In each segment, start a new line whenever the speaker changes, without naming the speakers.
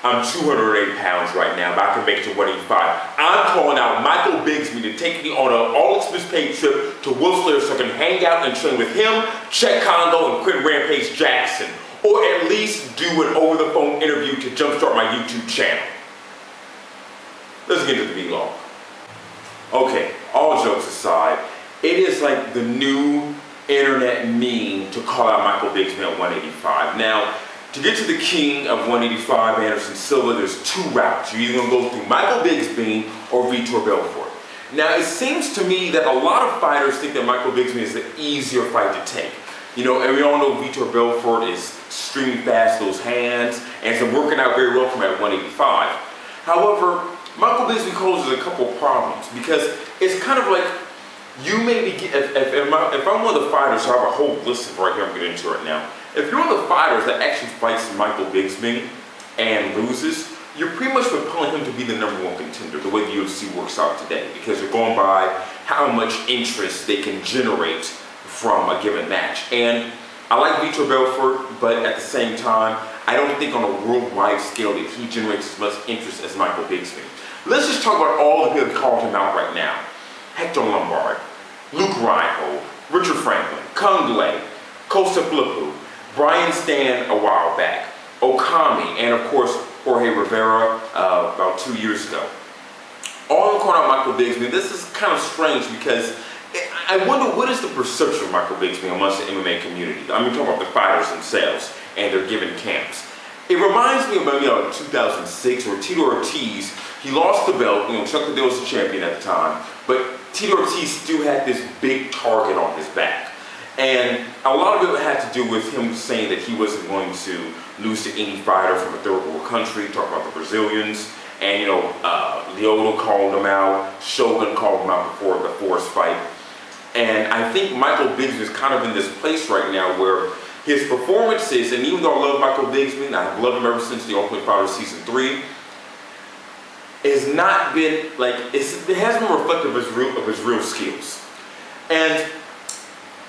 I'm 208 pounds right now, but I can make it to 185. I'm calling out Micheal Bisping to take me on an all-expense paid trip to Whistler so I can hang out and train with him, Chet Congo, and Quinn Rampage Jackson. Or at least do an over-the-phone interview to jumpstart my YouTube channel. Let's get to the vlog. Okay, all jokes aside, it is like the new internet meme to call out Micheal Bisping at 185. Now, to get to the king of 185, Anderson Silva, there's two routes. You're either going to go through Micheal Bisping or Vitor Belfort. Now, it seems to me that a lot of fighters think that Micheal Bisping is the easier fight to take. You know, and we all know Vitor Belfort is extremely fast, those hands, and it's been working out very well for him at 185. However, Micheal Bisping poses a couple problems because it's kind of like you may be, if I'm one of the fighters, so I have a whole list of right here, I'm getting into it now. If you're one of the fighters that actually fights Micheal Bisping and loses, you're pretty much propelling him to be the #1 contender, the way the UFC works out today, because you're going by how much interest they can generate from a given match. And I like Vitor Belfort, but at the same time, I don't think on a worldwide scale that he generates as much interest as Micheal Bisping. Let's just talk about all the people that called him out right now. Hector Lombard, Luke Reinhold, Richard Franklin, Kungle, Costa, Brian Stan a while back, Okami, and of course Jorge Rivera about 2 years ago. All in calling out Micheal Bisping. This is kind of strange because I wonder what is the perception of Micheal Bisping amongst the MMA community. I mean, talking about the fighters themselves and their given camps. It reminds me of maybe 2006 where Tito Ortiz, he lost the belt, you know, Chuck Liddell was the champion at the time, but Tito Ortiz still had this big target on his back. And a lot of it had to do with him saying that he wasn't going to lose to any fighter from a third world country, talk about the Brazilians. And you know, Lyoto called him out, Shogun called him out before the Forrest fight. And I think Micheal Bisping is kind of in this place right now where his performances, and even though I love Micheal Bisping, I've loved him ever since the Ultimate Fighter Season 3, has not been like, it hasn't been reflective of his real skills. And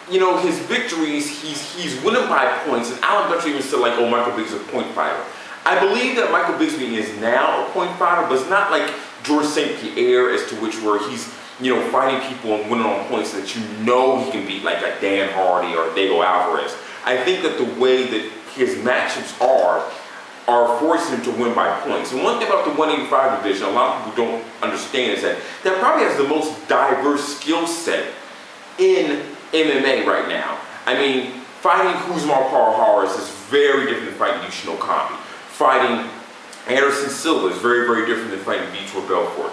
you know, his victories, he's winning by points, and Alan Dutcher even said like, oh, Micheal Bisping is a point fighter. I believe that Micheal Bisping is now a point fighter, but it's not like George St. Pierre as to which where he's, you know, fighting people and winning on points that you know he can beat, like a Dan Hardy or Diego Alvarez. I think that the way that his matchups are forcing him to win by points. And one thing about the 185 division, a lot of people don't understand, is that that probably has the most diverse skill set in MMA right now. I mean, fighting Kuzma Parharas is very different than fighting Yushin Okami. Fighting Anderson Silva is very, very different than fighting Vitor Belfort.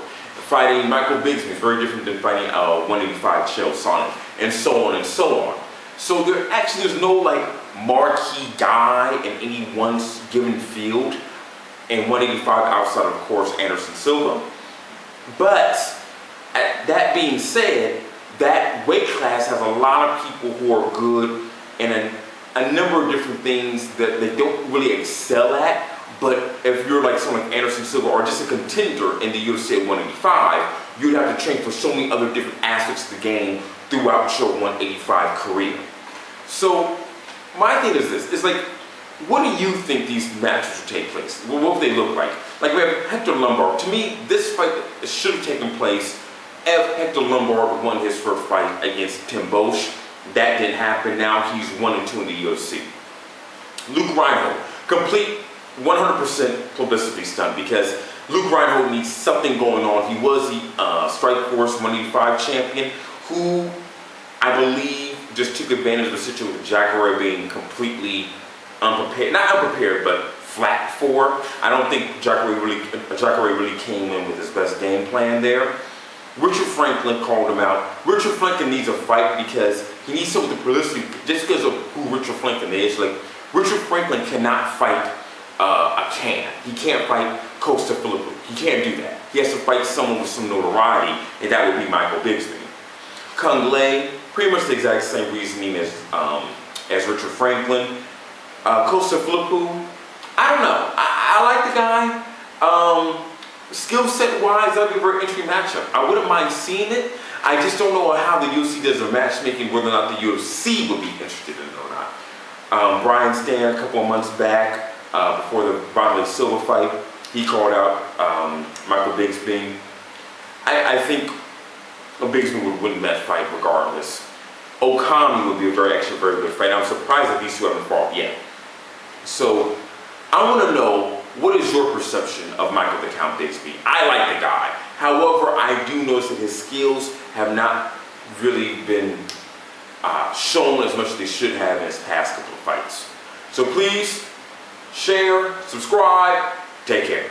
Fighting Micheal Bisping is very different than fighting 185 Chael Sonnen, and so on and so on. So there's no like marquee guy in any one given field in 185 outside of course Anderson Silva. But that being said, that weight class has a lot of people who are good in a number of different things that they don't really excel at. But if you're like someone like Anderson Silva or just a contender in the UFC at 185, you'd have to train for so many other different aspects of the game throughout your 185 career. So my thing is this, it's like, what do you think these matches will take place? What will they look like? Like we have Hector Lombard. To me, this fight should have taken place if Hector Lombard won his first fight against Tim Bosch. That didn't happen. Now he's 1-2 in the UFC. Luke Reinhold, complete 100% publicity stunt because Luke Reinhold needs something going on. He was the Strikeforce 185 champion who I believe just took advantage of the situation with Jacare being completely unprepared, not unprepared, but flat for. I don't think Jacare really came in with his best game plan there. Richard Franklin called him out. Richard Franklin needs a fight because he needs some of the publicity just because of who Richard Franklin is. Like, Richard Franklin cannot fight a can. He can't fight Costa. He can't do that. He has to fight someone with some notoriety, and that would be Micheal Bisping. Kungle, pretty much the exact same reasoning as Richard Franklin. Costa, I don't know. I like the guy. Skill set wise, that'd be a very interesting matchup. I wouldn't mind seeing it. I just don't know how the UFC does the matchmaking, whether or not the UFC would be interested in it or not. Brian Stan a couple of months back, before the Vonleh Silva fight. He called out Micheal Bisping. I think Bisping would win that fight regardless. Okami would be very good fight. I'm surprised that these two haven't fought yet. So I want to know, what is your perception of Micheal the Count Bisping? I like the guy. However, I do notice that his skills have not really been shown as much as they should have in his past couple of fights. So please, share, subscribe, take care.